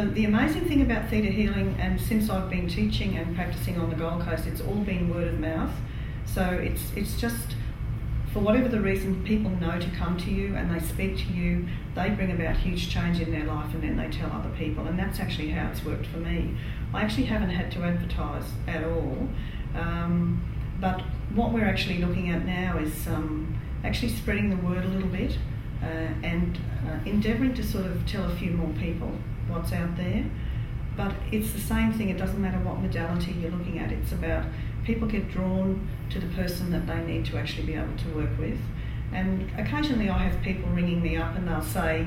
The amazing thing about Theta healing, and since I've been teaching and practicing on the Gold Coast, it's all been word of mouth. So it's just, for whatever the reason, people know to come to you and they speak to you, they bring about huge change in their life, and then they tell other people. And that's actually how it's worked for me. I actually haven't had to advertise at all. But what we're actually looking at now is actually spreading the word a little bit and endeavouring to sort of tell a few more people what's out there. But it's the same thing. It doesn't matter what modality you're looking at. It's about people get drawn to the person that they need to actually be able to work with. And occasionally I have people ringing me up and they'll say,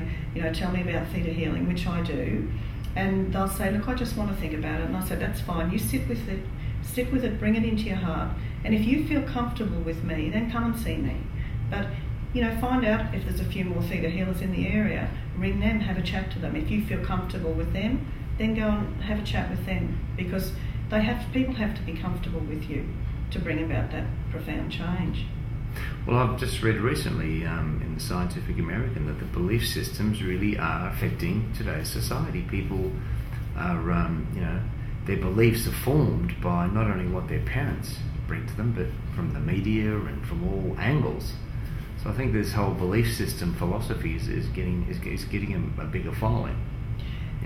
tell me about Theta healing, which I do. And they'll say, look, I just want to think about it. And I said, that's fine. You sit with it, bring it into your heart. And if you feel comfortable with me, then come and see me. But, find out if there's a few more Theta healers in the area. Ring them, have a chat to them. If you feel comfortable with them, then go and have a chat with them. Because people have to be comfortable with you to bring about that profound change. Well, I've just read recently in the Scientific American that the belief systems really are affecting today's society. People are, their beliefs are formed by not only what their parents bring to them, but from the media and from all angles. So I think this whole belief system philosophy is getting a bigger following.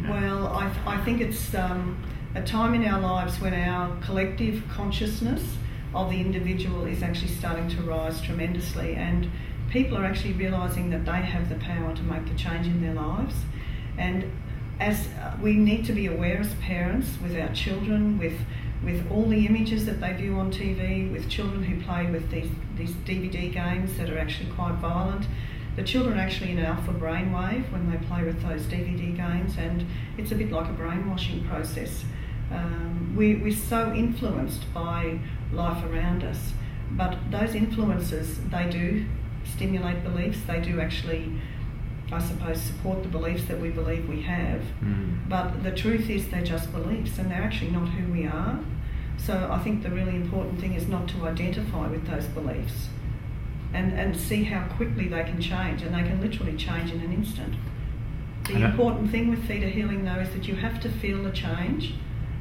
Well, I think it's a time in our lives when our collective consciousness of the individual is actually starting to rise tremendously, and people are actually realising that they have the power to make the change in their lives. And as we need to be aware as parents with our children, with all the images that they view on TV, with children who play with these DVD games that are actually quite violent. The children are actually in alpha brainwave when they play with those DVD games, and it's a bit like a brainwashing process. We're so influenced by life around us, but those influences, they do stimulate beliefs. They do actually, I suppose, support the beliefs that we believe we have. But the truth is they're just beliefs, and they're actually not who we are. So I think the really important thing is not to identify with those beliefs and see how quickly they can change, and they can literally change in an instant. The important thing with Theta healing, though, is that you have to feel the change.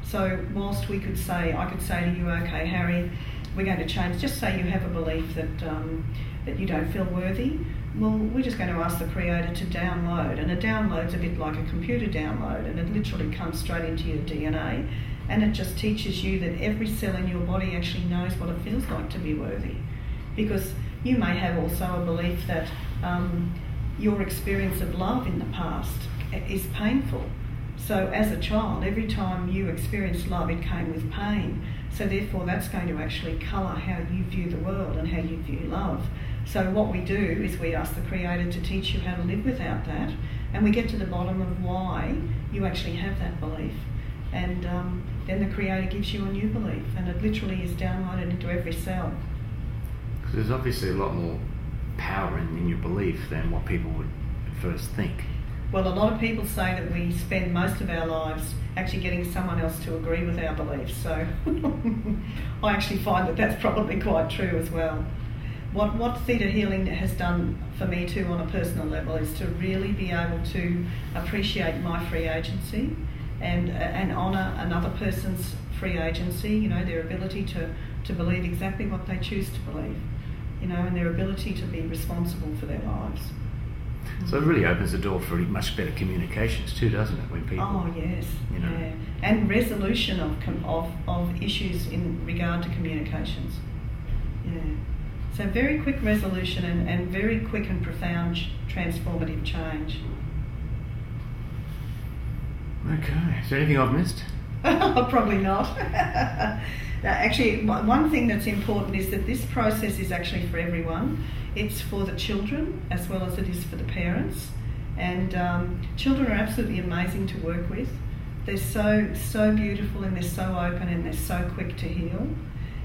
So whilst I could say to you, okay, Harry, we're going to change, just say you have a belief that you don't feel worthy, well, we're just going to ask the Creator to download. And a download's a bit like a computer download, and it literally comes straight into your DNA, and it just teaches you that every cell in your body actually knows what it feels like to be worthy. Because you may have also a belief that your experience of love in the past is painful. So as a child, every time you experienced love, it came with pain. So therefore that's going to actually colour how you view the world and how you view love. So what we do is we ask the Creator to teach you how to live without that, and we get to the bottom of why you actually have that belief. And then the Creator gives you a new belief, and it literally is downloaded into every cell. Because there's obviously a lot more power in your belief than what people would at first think. Well, a lot of people say that we spend most of our lives actually getting someone else to agree with our beliefs. So I actually find that that's probably quite true as well. What Theta healing has done for me too on a personal level is to really be able to appreciate my free agency and honour another person's free agency, their ability to believe exactly what they choose to believe, and their ability to be responsible for their lives. So it really opens the door for much better communications too, doesn't it? When people, oh yes, yeah, and resolution of issues in regard to communications. Yeah, so very quick resolution and very quick and profound transformative change. Okay, is there anything I've missed? Probably not. Actually, one thing that's important is that this process is actually for everyone. It's for the children as well as it is for the parents. And children are absolutely amazing to work with. They're so beautiful, and they're so open, and they're so quick to heal.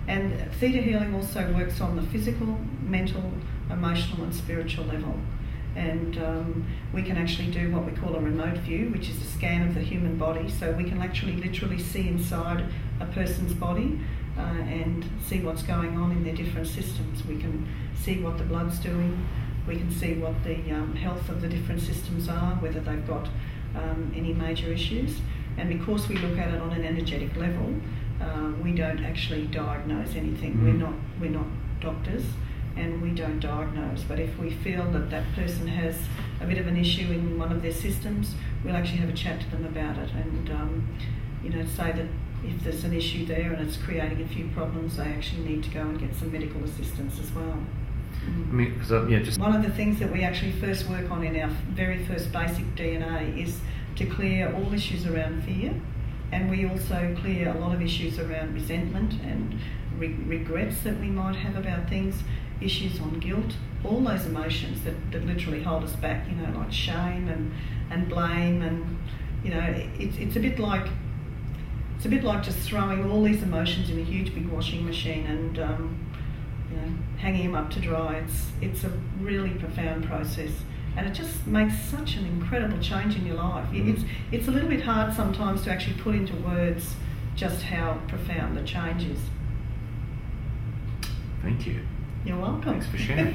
And Theta healing also works on the physical, mental, emotional and spiritual level. And we can actually do what we call a remote view, which is a scan of the human body. So we can actually literally see inside a person's body and see what's going on in their different systems. We can see what the blood's doing. We can see what the health of the different systems are, whether they've got any major issues. And because we look at it on an energetic level, we don't actually diagnose anything. We're not doctors, and we don't diagnose. But if we feel that that person has a bit of an issue in one of their systems, we'll actually have a chat to them about it, and say that if there's an issue there and it's creating a few problems, they actually need to go and get some medical assistance as well. I mean, just one of the things that we actually first work on in our very first basic DNA is to clear all issues around fear, and we also clear a lot of issues around resentment and regrets that we might have about things, issues on guilt, all those emotions that literally hold us back, like shame and blame, and it's a bit like just throwing all these emotions in a huge big washing machine and hanging them up to dry. It's a really profound process, and it just makes such an incredible change in your life. It's a little bit hard sometimes to actually put into words just how profound the change is. Thank you. You're welcome. Thanks for sharing.